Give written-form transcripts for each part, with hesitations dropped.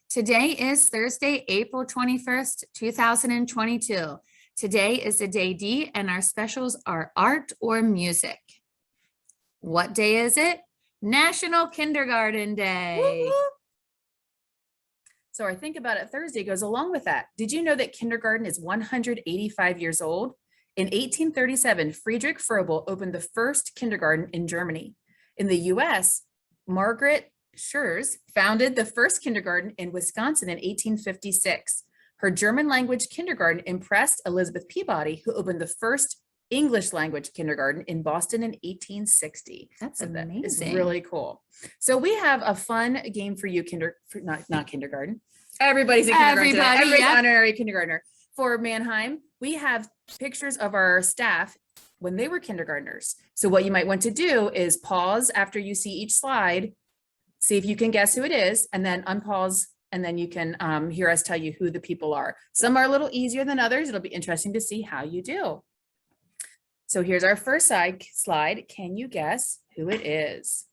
Today is Thursday, April 21st, 2022. Today is the day D and our specials are art or music. What day is it? National Kindergarten Day. Woo-hoo. So our Think About It Thursday goes along with that. Did you know that kindergarten is 185 years old? In 1837, Friedrich Froebel opened the first kindergarten in Germany. In the US, Margaret Schurz founded the first kindergarten in Wisconsin in 1856. Her German language kindergarten impressed Elizabeth Peabody, who opened the first English language kindergarten in Boston in 1860. That's That is amazing. really cool. So we have a fun game for you, not kindergarten. Everybody's in kindergarten today. Everybody, Everybody's yep. honorary kindergartner. For Mannheim, we have pictures of our staff when they were kindergartners. So what you might want to do is pause after you see each slide, see if you can guess who it is, and then unpause, and then you can hear us tell you who the people are. Some are a little easier than others. It'll be interesting to see how you do. So here's our first slide. Can you guess who it is?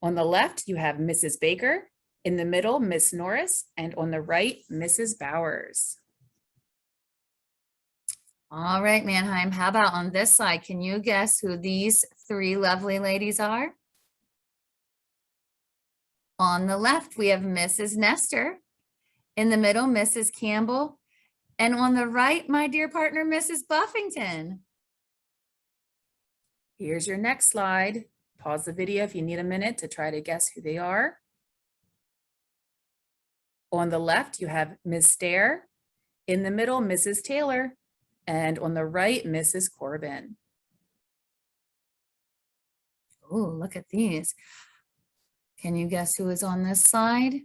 On the left, you have Mrs. Baker. In the middle, Miss Norris, and on the right, Mrs. Bowers. All right, Mannheim, how about on this slide? Can you guess who these three lovely ladies are? On the left, we have Mrs. Nestor. In the middle, Mrs. Campbell. And on the right, my dear partner, Mrs. Buffington. Here's your next slide. Pause the video if you need a minute to try to guess who they are. On the left, you have Ms. Stair. In the middle, Mrs. Taylor. And on the right, Mrs. Corbin. Oh, look at these. Can you guess who is on this slide?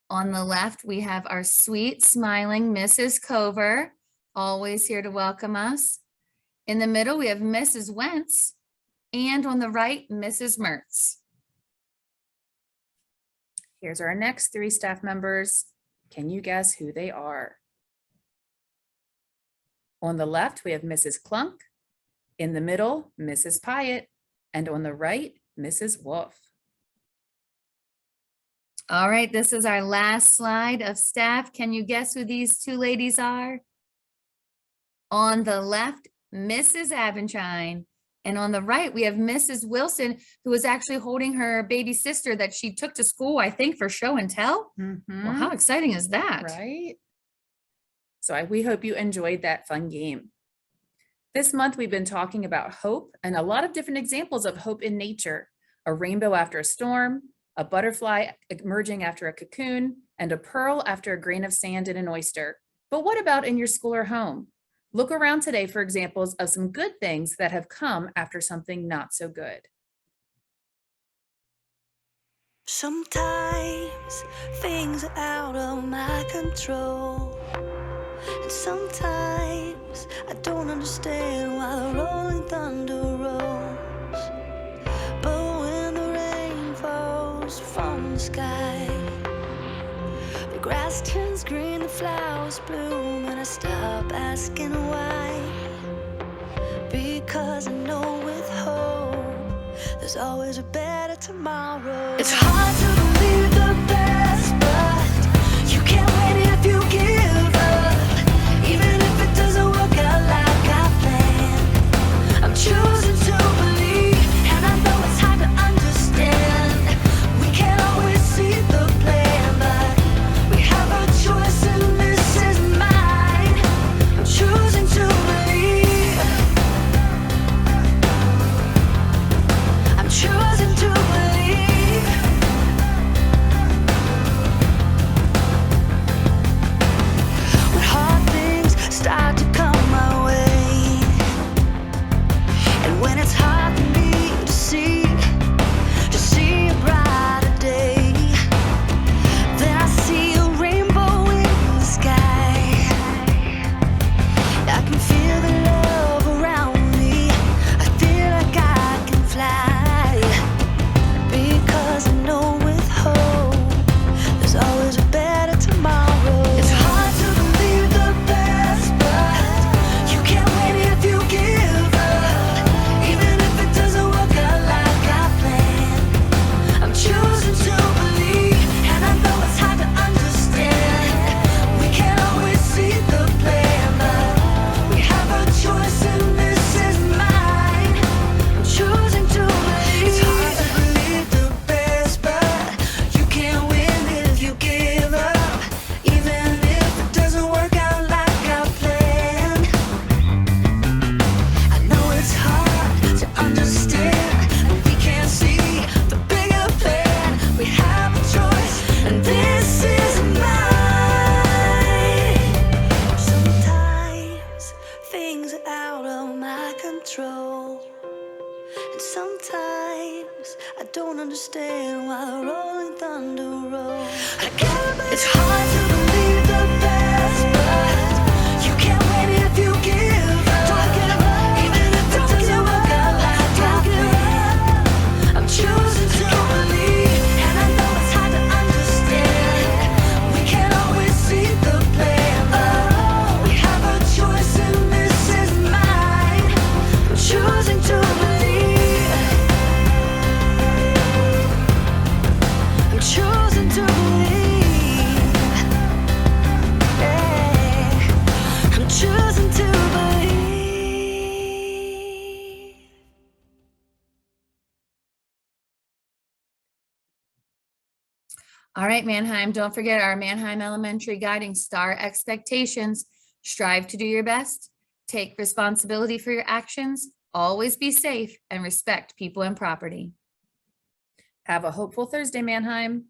On the left, we have our sweet, smiling Mrs. Cover, always here to welcome us. In the middle, we have Mrs. Wentz. And on the right, Mrs. Mertz. Here's our next three staff members. Can you guess who they are? On the left, we have Mrs. Clunk. In the middle, Mrs. Pyatt. And on the right, Mrs. Wolf. All right, this is our last slide of staff. Can you guess who these two ladies are? On the left, Mrs. Abenshine. And on the right, we have Mrs. Wilson, who was actually holding her baby sister that she took to school, I think, for show and tell. Well, how exciting is that? Right? So we hope you enjoyed that fun game. This month, we've been talking about hope and a lot of different examples of hope in nature. A rainbow after a storm, a butterfly emerging after a cocoon, and a pearl after a grain of sand in an oyster. But what about in your school or home? Look around today for examples of some good things that have come after something not so good. Sometimes things are out of my control. And sometimes I don't understand why the rolling thunder rolls. But when the rain falls from the sky, the grass turns green, the flowers bloom, and I stop asking why. Because I know with hope, there's always a better tomorrow. It's hard to believe the best, but you can't win if you give up. Even if it doesn't work out like I planned, I'm choosing to believe, and I know it's hard to understand. We can't always see the plan, but we have a choice and this is mine. I'm choosing to believe. I'm choosing to believe. All right, Manheim, don't forget our Manheim Elementary Guiding Star expectations. Strive to do your best, take responsibility for your actions, always be safe, and respect people and property. Have a hopeful Thursday, Manheim.